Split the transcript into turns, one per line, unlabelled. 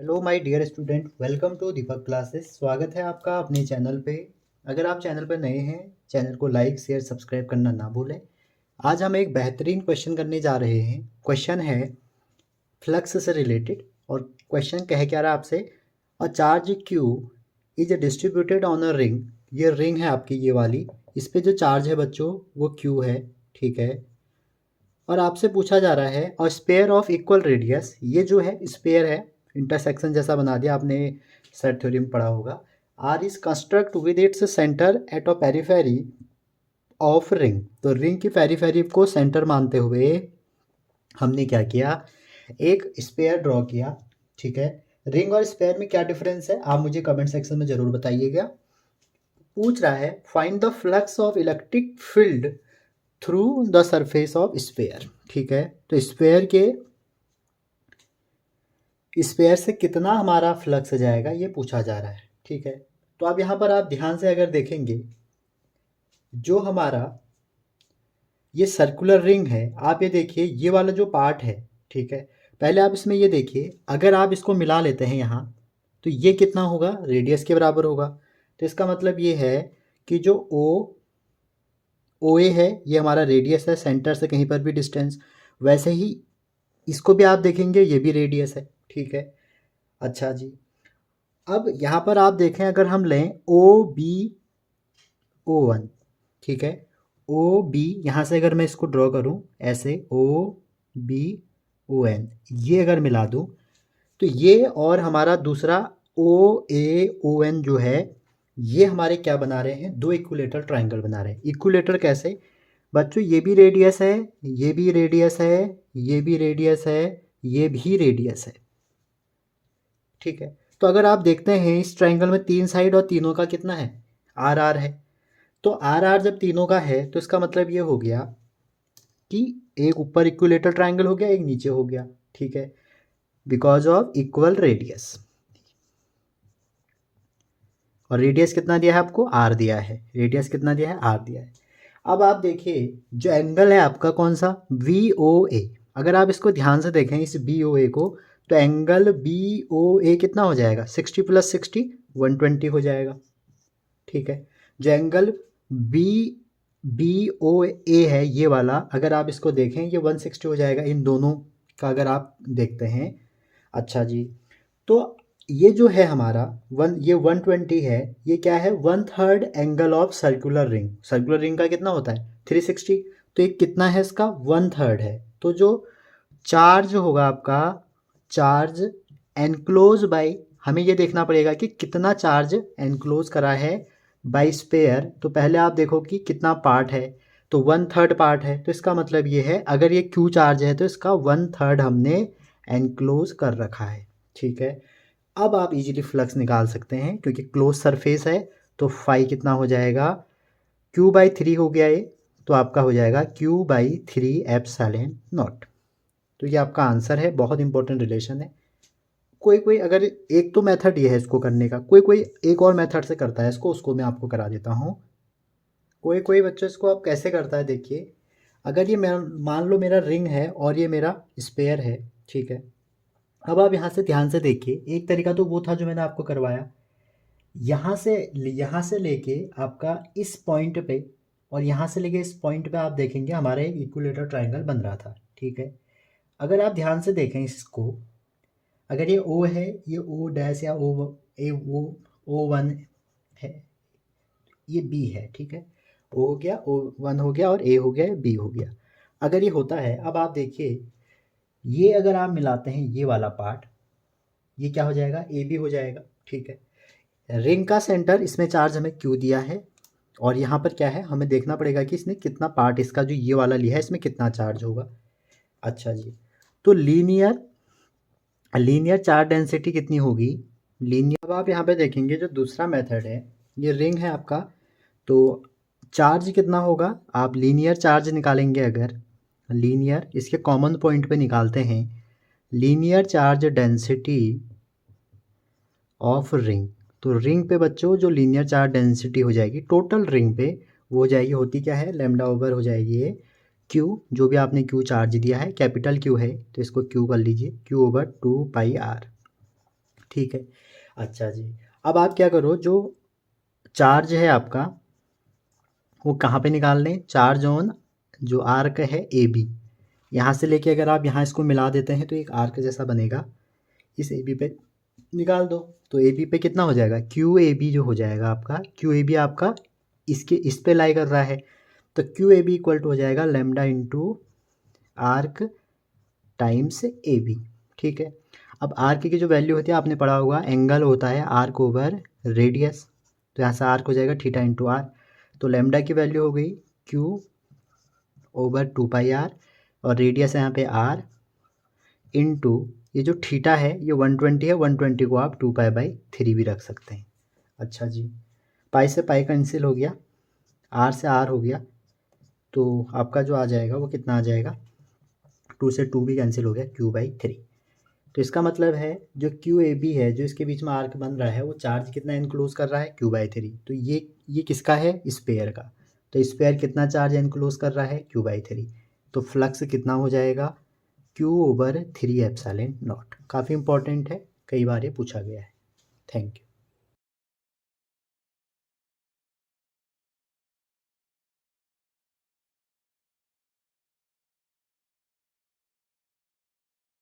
Hello my dear student, welcome to Deepak classes. स्वागत है आपका अपने चैनल पे। अगर आप चैनल पर नए हैं, चैनल को लाइक शेयर सब्सक्राइब करना ना भूलें। आज हम एक बेहतरीन क्वेश्चन करने जा रहे हैं। क्वेश्चन है फ्लक्स से रिलेटेड, और क्वेश्चन कह क्या रहा है आपसे, a charge Q is distributed on a ring. ये रिंग है आपकी, ये वाली, इस पे जो चार्ज है बच्चों वो क्यू है, ठीक है। और आपसे पूछा जा रहा है और स्पेयर ऑफ इक्वल रेडियस, ये जो है स्पेयर है, इंटरसेक्शन जैसा बना दिया आपने, सेट थ्योरी में पढ़ा होगा। R is construct with its centre at a periphery of ring. तो रिंग की पेरीफेरी को सेंटर मानते हुए हमने क्या किया, एक स्पेयर ड्रॉ किया, ठीक है। रिंग और स्पेयर में क्या डिफरेंस है आप मुझे कमेंट सेक्शन में ज़रूर बताइएगा। पूछ रहा है find the flux of electric field through the surface of sphere, ठीक है। तो स्पेयर से कितना हमारा फ्लक्स जाएगा ये पूछा जा रहा है, ठीक है। तो अब यहाँ पर आप ध्यान से अगर देखेंगे, जो हमारा ये सर्कुलर रिंग है, आप ये देखिए ये वाला जो पार्ट है, ठीक है। पहले आप इसमें ये देखिए, अगर आप इसको मिला लेते हैं यहाँ, तो ये कितना होगा, रेडियस के बराबर होगा। तो इसका मतलब ये है कि जो ओ ए है ये हमारा रेडियस है, सेंटर से कहीं पर भी डिस्टेंस। वैसे ही इसको भी आप देखेंगे, ये भी रेडियस है, ठीक है। अच्छा जी, अब यहाँ पर आप देखें, अगर हम लें ओ बी ओ वन, ठीक है। ओ बी, यहाँ से अगर मैं इसको ड्रॉ करूँ ऐसे, ओ बी ओ एन, ये अगर मिला दूँ, तो ये और हमारा दूसरा ओ ए ओ एन जो है, ये हमारे क्या बना रहे हैं, दो इक्विलेटरल ट्राइंगल बना रहे हैं। इक्विलेटर कैसे बच्चों, ये भी रेडियस है, ये भी रेडियस है, ये भी रेडियस है, ये भी रेडियस है, ठीक है। तो अगर आप देखते हैं इस ट्राइंगल में तीन साइड और तीनों का कितना है, आर आर है। तो आर आर जब तीनों का है तो इसका मतलब ये हो गया कि एक ऊपर इक्विलेटरल ट्राइंगल हो गया, एक नीचे हो गया, ठीक है, बिकॉज ऑफ इक्वल रेडियस। और रेडियस कितना दिया है आपको, आर दिया है, रेडियस कितना दिया है, आर दिया है। अब आप देखिए जो एंगल है आपका कौन सा, वी ओ ए। अगर आप इसको ध्यान से देखें इस बी ओ ए को, तो एंगल बी ओ ए कितना हो जाएगा, 60 + 60 120 हो जाएगा, ठीक है। जो एंगल बी बी ओ ए है ये वाला, अगर आप इसको देखें ये 160 हो जाएगा, इन दोनों का अगर आप देखते हैं। अच्छा जी, तो ये जो है हमारा ये 120 है, ये क्या है, 1/3 angle of circular ring. Circular ring का कितना होता है 360, तो ये कितना है इसका 1/3 है। तो जो चार्ज होगा आपका, चार्ज एनक्लोज बाय, हमें ये देखना पड़ेगा कि कितना चार्ज एनक्लोज करा है बाय स्पेयर। तो पहले आप देखो कि कितना पार्ट है, तो 1/3 पार्ट है। तो इसका मतलब ये है अगर ये क्यू चार्ज है तो इसका 1/3 हमने एनक्लोज कर रखा है, ठीक है। अब आप इजीली फ्लक्स निकाल सकते हैं क्योंकि क्लोज सरफेस है। तो फाई कितना हो जाएगा, Q/3 हो गया ये, तो आपका हो जाएगा Q/3 एप्सिलॉन नॉट। तो ये आपका आंसर है, बहुत इंपॉर्टेंट रिलेशन है। कोई कोई अगर, एक तो मेथड ये है इसको करने का, कोई कोई एक और मेथड से करता है इसको, उसको मैं आपको करा देता हूँ। कोई कोई बच्चों इसको आप कैसे करता है, देखिए अगर ये मान लो मेरा रिंग है और ये मेरा स्पेयर है, ठीक है। अब आप यहाँ से ध्यान से देखिए, एक तरीका तो वो था जो मैंने आपको करवाया, यहाँ से लेके आपका इस पॉइंट पे और यहाँ से लेके इस पॉइंट पे आप देखेंगे हमारा एक इक्विलेटरल ट्राइंगल बन रहा था, ठीक है। अगर आप ध्यान से देखें इसको, अगर ये ओ है, ये ओ डैश या ओ वन है, ये बी है, ठीक है। ओ हो गया, ओ वन हो गया, और ए हो गया, बी हो गया। अगर ये होता है, अब आप देखिए ये अगर आप मिलाते हैं ये वाला पार्ट, ये क्या हो जाएगा, ए बी हो जाएगा, ठीक है। रिंग का सेंटर, इसमें चार्ज हमें क्यू दिया है, और यहाँ पर क्या है, हमें देखना पड़ेगा कि इसने कितना पार्ट, इसका जो ये वाला लिया है इसमें कितना चार्ज होगा। अच्छा जी, तो लीनियर चार्ज डेंसिटी कितनी होगी, लीनियर। अब आप यहाँ पे देखेंगे जो दूसरा मेथड है, ये रिंग है आपका, तो चार्ज कितना होगा, आप लीनियर चार्ज निकालेंगे, अगर लीनियर इसके कॉमन पॉइंट पे निकालते हैं, linear charge density of ring. तो रिंग पे बच्चों जो लीनियर चार्ज डेंसिटी हो जाएगी टोटल रिंग पे, वो हो जाएगी, होती क्या है, लैम्डा ओवर हो जाएगी ये क्यू, जो भी आपने क्यू चार्ज दिया है, कैपिटल क्यू है तो इसको क्यू कर लीजिए, Q/2πr। ठीक है। अच्छा जी, अब आप क्या करो, जो चार्ज है आपका वो कहाँ पे निकाल लें, चार्ज ऑन जो आर्क है ए बी, यहाँ से लेके अगर आप यहाँ इसको मिला देते हैं तो एक आर्क जैसा बनेगा, इस ए बी पे निकाल दो। तो ए बी पे कितना हो जाएगा, क्यू ए बी जो हो जाएगा आपका, क्यू ए बी आपका इसके इस पे लाई कर रहा है, तो Q A B equal to हो जाएगा lambda into arc times A B. ठीक है। अब आर्क की जो वैल्यू होती है आपने पढ़ा होगा, एंगल होता है आर्क ओवर रेडियस, तो यहाँ से आर्क हो जाएगा थीटा इंटू आर, तो लेमडा की वैल्यू हो गई क्यू ओवर 2 पाई आर, और रेडियस है यहाँ पे आर, इनटू ये जो थीटा है ये 120 है, 120 को आप 2 पाई/3 भी रख सकते हैं। अच्छा जी, पाई से पाई कैंसिल हो गया, आर से आर हो गया, तो आपका जो आ जाएगा वो कितना आ जाएगा, 2 से 2 भी कैंसिल हो गया, Q/3। तो इसका मतलब है जो क्यू ए बी है, जो इसके बीच में आर्क बन रहा है, वो चार्ज कितना इनक्लोज कर रहा है, Q/3। तो ये किसका है, स्पेयर का, तो स्पेयर कितना चार्ज इनक्लोज कर रहा है, Q/3। तो फ्लक्स कितना हो जाएगा, Q/3 एप्सिलॉन नॉट। काफ़ी इंपॉर्टेंट है, कई बार ये पूछा गया है। Thank you.